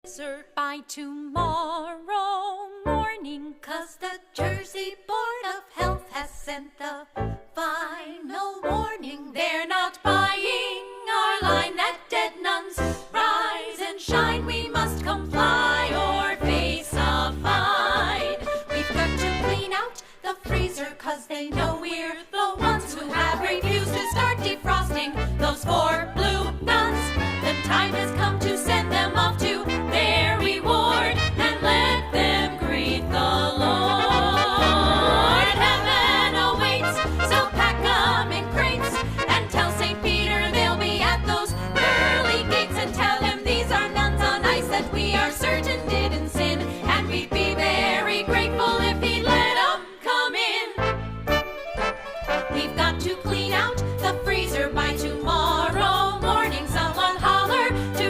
freezer by tomorrow morning, 'cause the Jersey Board of Health has sent the final warning. They're not buying our line that dead nuns rise and shine. We must comply or face a fine. We've got to clean out the freezer, 'cause they know we're the ones who have refused to start defrosting those four blue nuns.